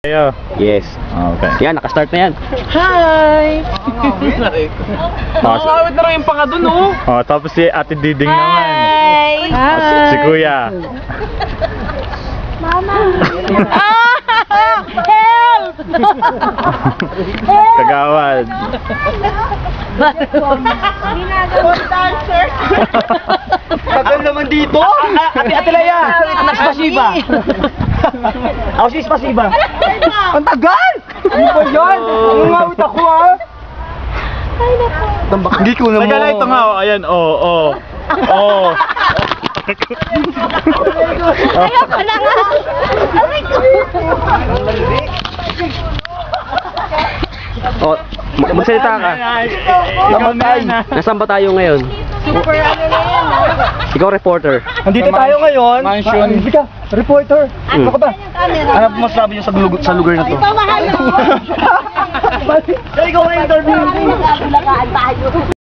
Ayo. Yes. Okay. Yan, nakastart na yan. Hi! Oh, Nakakawit na rin yung panga dun, oh. oh, tapos si Ate Diding naman. Hi! Si Kuya. Help! Kagawad. Tagal naman dito. Ate Laya. Spasiba. Ako si Spasiba. Ang tagal! Ano ba yan? Nangangawit ako, ha? Hindi ko na mo. Teka lang, ito nga. Oh. Ayan, oh. Ayoko na nga! Aray ko! Oh, magsalita ka. Namatay. Nasaan ba tayo ngayon? Super ano na yan, ah. Ikaw reporter. Nandito tayo ngayon. Mansion. Hindi ka, reporter. Ano ka ba? Camera. Ano masabi niyo sa lugar na to? Ito mahal mo! Ikaw ang interview. Nagabulagaan tayo.